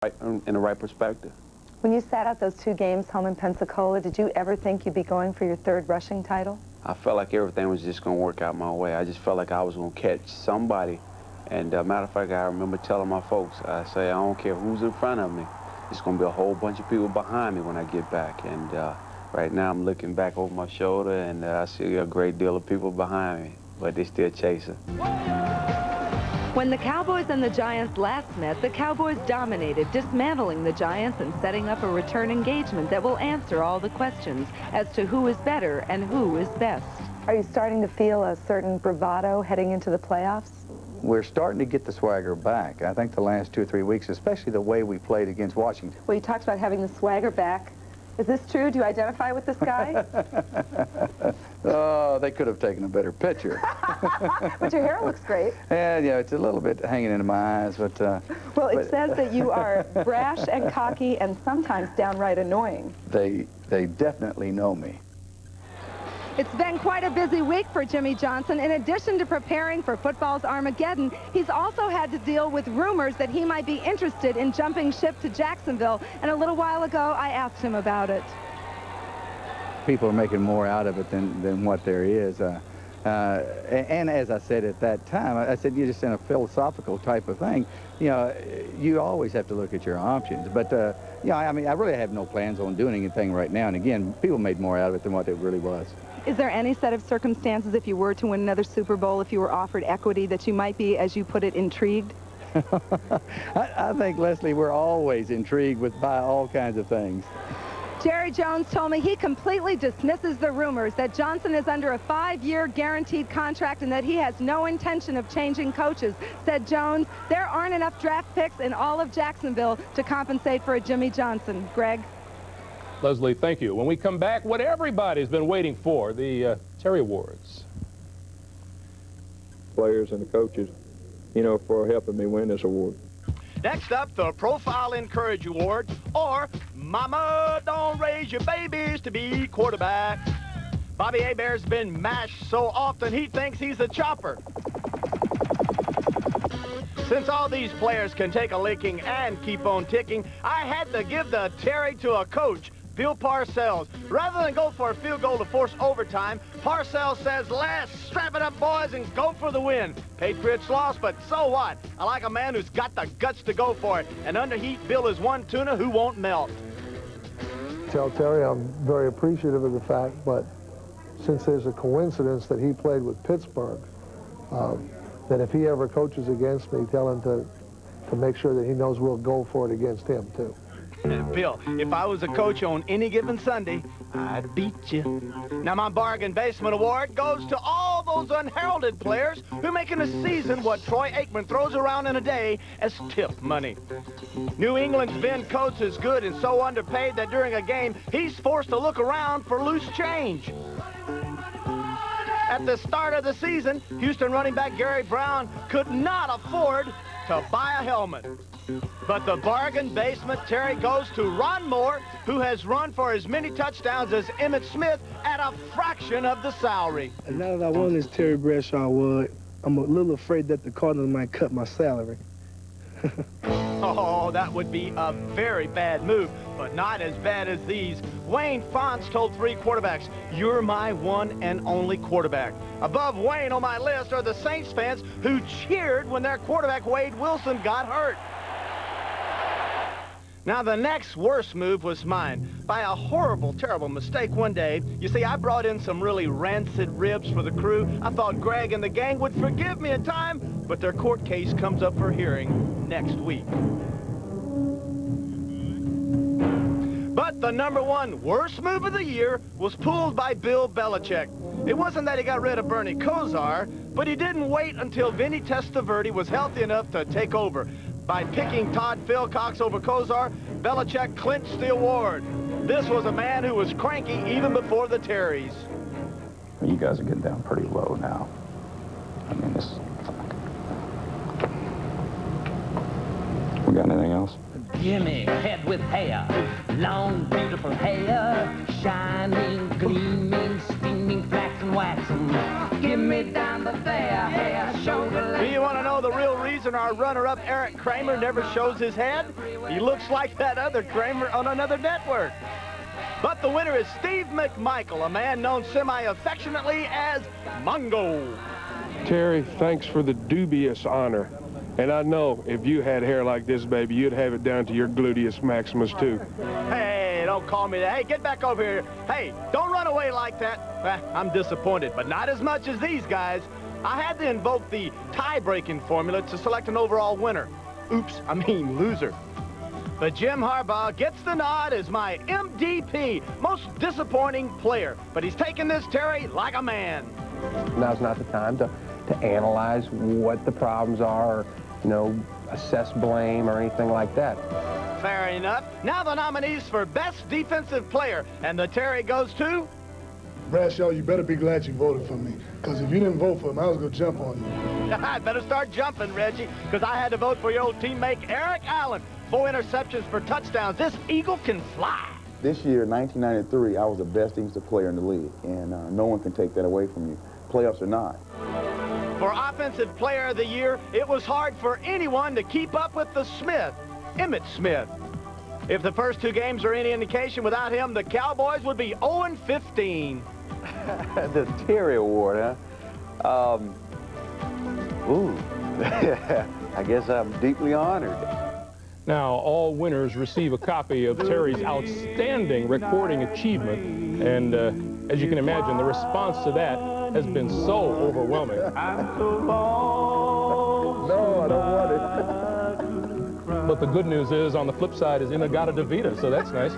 in the right perspective. When you sat out those 2 games home in Pensacola, did you ever think you'd be going for your 3rd rushing title? I felt like everything was just going to work out my way. I just felt like I was going to catch somebody. And matter of fact, I remember telling my folks, I say, I don't care who's in front of me. It's going to be a whole bunch of people behind me when I get back. And right now I'm looking back over my shoulder, and I see a great deal of people behind me, but they're still chasing. When the Cowboys and the Giants last met, the Cowboys dominated, dismantling the Giants and setting up a return engagement that will answer all the questions as to who is better and who is best. Are you starting to feel a certain bravado heading into the playoffs? We're starting to get the swagger back. I think the last 2 or 3 weeks, especially the way we played against Washington. Well, you talked about having the swagger back. Is this true? Do you identify with this guy? Oh, they could have taken a better picture. But your hair looks great. And, yeah, it's a little bit hanging into my eyes, but... well, it says that you are brash and cocky and sometimes downright annoying. They definitely know me. It's been quite a busy week for Jimmy Johnson. In addition to preparing for football's Armageddon, he's also had to deal with rumors that he might be interested in jumping ship to Jacksonville. And a little while ago, I asked him about it. People are making more out of it than what there is. And as I said at that time, I said, you're just in a philosophical type of thing. You know, you always have to look at your options. But, you know, I mean, I really have no plans on doing anything right now. And again, people made more out of it than what it really was. Is there any set of circumstances, if you were to win another Super Bowl, if you were offered equity, that you might be, as you put it, intrigued? I think, Leslie, we're always intrigued by all kinds of things. Jerry Jones told me he completely dismisses the rumors that Johnson is under a 5-year guaranteed contract and that he has no intention of changing coaches. Said Jones, there aren't enough draft picks in all of Jacksonville to compensate for a Jimmy Johnson. Greg? Leslie, thank you. When we come back, what everybody's been waiting for, the Terry Awards. Players and the coaches, you know, for helping me win this award. Next up, the Profile Encourage Award, or Mama Don't Raise Your Babies to Be Quarterback. Bobby Hebert's been mashed so often he thinks he's a chopper. Since all these players can take a licking and keep on ticking, I had to give the Terry to a coach, Bill Parcells. Rather than go for a field goal to force overtime, Parcells says, let's strap it up, boys, and go for the win. Patriots lost, but so what? I like a man who's got the guts to go for it. And under heat, Bill is one tuna who won't melt. Tell Terry I'm very appreciative of the fact, but since there's a coincidence that he played with Pittsburgh, that if he ever coaches against me, tell him to make sure that he knows we'll go for it against him, too. Bill, if I was a coach on any given Sunday, I'd beat you. Now, my Bargain Basement Award goes to all those unheralded players who make in a season what Troy Aikman throws around in a day as tip money. New England's Ben Coates is good and so underpaid that during a game, he's forced to look around for loose change. At the start of the season, Houston running back Gary Brown could not afford to buy a helmet. But the Bargain Basement Terry goes to Ron Moore, who has run for as many touchdowns as Emmitt Smith at a fraction of the salary. And now that I won this Terry Bradshaw Award, I'm a little afraid that the Cardinals might cut my salary. Oh, that would be a very bad move, but not as bad as these. Wayne Fonts told 3 quarterbacks, you're my one and only quarterback. Above Wayne on my list are the Saints fans who cheered when their quarterback Wade Wilson got hurt. Now, the next worst move was mine. By a horrible, terrible mistake one day, you see, I brought in some really rancid ribs for the crew. I thought Greg and the gang would forgive me in time, but their court case comes up for hearing next week. But the #1 worst move of the year was pulled by Bill Belichick. It wasn't that he got rid of Bernie Kosar, but he didn't wait until Vinny Testaverde was healthy enough to take over. By picking Todd Philcox over Kosar, Belichick clinched the award. This was a man who was cranky even before the Terrys. You guys are getting down pretty low now. I mean, this... We got anything else? Jimmy, head with hair, long, beautiful hair, shining, gleaming, steaming, flaxen and wax 'em. Give me down the fair, hair, shoulder. Do you want to know the real reason our runner-up Eric Kramer never shows his head? He looks like that other Kramer on another network. But the winner is Steve McMichael, a man known semi-affectionately as Mungo. Terry, thanks for the dubious honor. And I know if you had hair like this, baby, you'd have it down to your gluteus maximus, too. Hey, don't call me that. Hey, get back over here. Hey, don't run away like that. I'm disappointed, but not as much as these guys. I had to invoke the tie-breaking formula to select an overall winner. Oops, I mean loser. But Jim Harbaugh gets the nod as my MDP, most disappointing player. But he's taking this, Terry, like a man. Now's not the time to analyze what the problems are, or, you know, assess blame or anything like that. Fair enough. Now the nominees for Best Defensive Player. And the Terry goes to... Bradshaw, you better be glad you voted for me, because if you didn't vote for him, I was going to jump on you. I better start jumping, Reggie, because I had to vote for your old teammate, Eric Allen. 4 interceptions for touchdowns. This Eagle can fly. This year, 1993, I was the best defensive player in the league, and no one can take that away from you, playoffs or not. For Offensive Player of the Year, it was hard for anyone to keep up with the Smith, Emmitt Smith. If the first 2 games are any indication, without him, the Cowboys would be 0-15. The Terry Award, huh? Ooh, I guess I'm deeply honored. Now, all winners receive a copy of Terry's outstanding recording achievement, and as you can imagine, the response to that has been so overwhelming. No, I don't want it. But the good news is, on the flip side, is Inagata DeVita, so that's nice.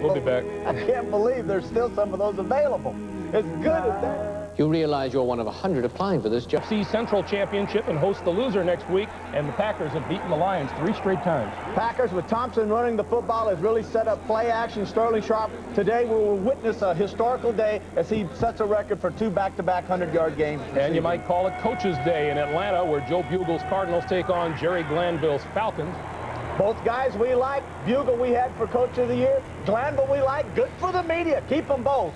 We'll be back. I can't believe there's still some of those available. As good as that. You realize you're one of 100 applying for this job. See Central Championship and host the loser next week, and the Packers have beaten the Lions 3 straight times. Packers with Thompson running the football has really set up play action. Sterling Sharp. Today we will witness a historical day as he sets a record for 2 back-to-back 100-yard games. And you might call it Coach's Day in Atlanta, where Joe Bugle's Cardinals take on Jerry Glanville's Falcons. Both guys we like. Bugle we had for Coach of the Year. Glanville we like. Good for the media. Keep them both.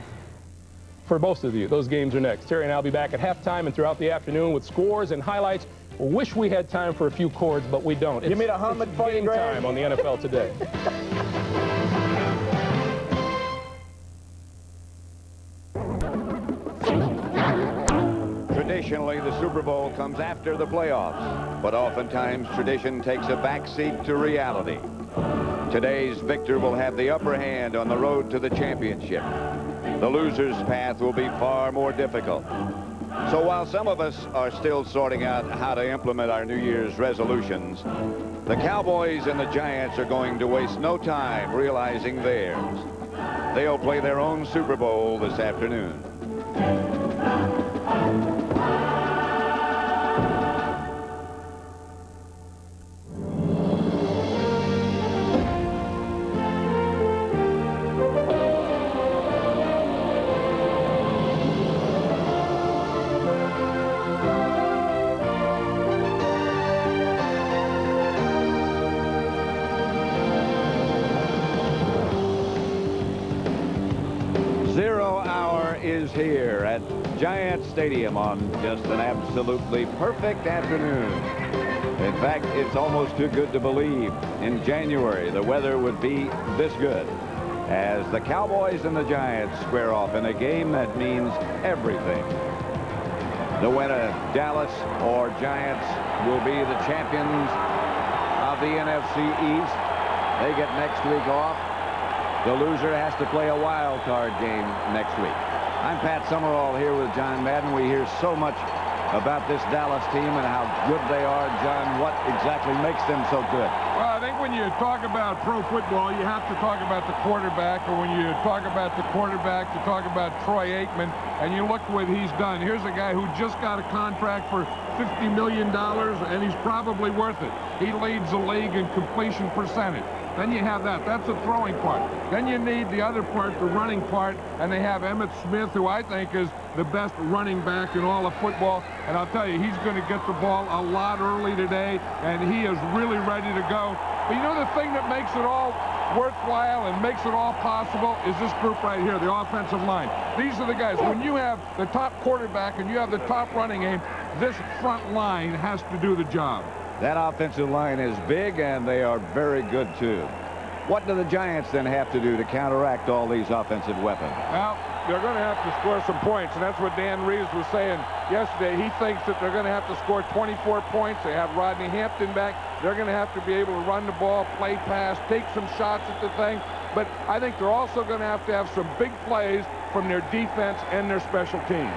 For most of you, those games are next. Terry and I will be back at halftime and throughout the afternoon with scores and highlights. Wish we had time for a few chords, but we don't. Give me the hummin' for game time on the NFL Today. Traditionally, the Super Bowl comes after the playoffs, but oftentimes tradition takes a backseat to reality. Today's victor will have the upper hand on the road to the championship. The loser's path will be far more difficult. So while some of us are still sorting out how to implement our New Year's resolutions, the Cowboys and the Giants are going to waste no time realizing theirs. They'll play their own Super Bowl this afternoon. 0 hour is here at Giant Stadium on just an absolutely perfect afternoon. In fact, it's almost too good to believe in January the weather would be this good as the Cowboys and the Giants square off in a game that means everything. The winner, Dallas or Giants, will be the champions of the NFC East. They get next week off. The loser has to play a wild card game next week. I'm Pat Summerall here with John Madden. We hear so much about this Dallas team and how good they are. John, what exactly makes them so good? Well, I think when you talk about pro football, you have to talk about the quarterback, or when you talk about the quarterback, you talk about Troy Aikman, and you look what he's done. Here's a guy who just got a contract for $50 million, and he's probably worth it. He leads the league in completion percentage. Then you have that. That's the throwing part. Then you need the other part, the running part, and they have Emmitt Smith, who I think is the best running back in all of football. And I'll tell you, he's going to get the ball a lot early today, and he is really ready to go. But you know the thing that makes it all worthwhile and makes it all possible is this group right here, the offensive line. These are the guys. When you have the top quarterback and you have the top running game, this front line has to do the job. That offensive line is big, and they are very good, too. What do the Giants then have to do to counteract all these offensive weapons? Well, they're going to have to score some points, and that's what Dan Reeves was saying yesterday. He thinks that they're going to have to score 24 points. They have Rodney Hampton back. They're going to have to be able to run the ball, play pass, take some shots at the thing. But I think they're also going to have some big plays from their defense and their special teams.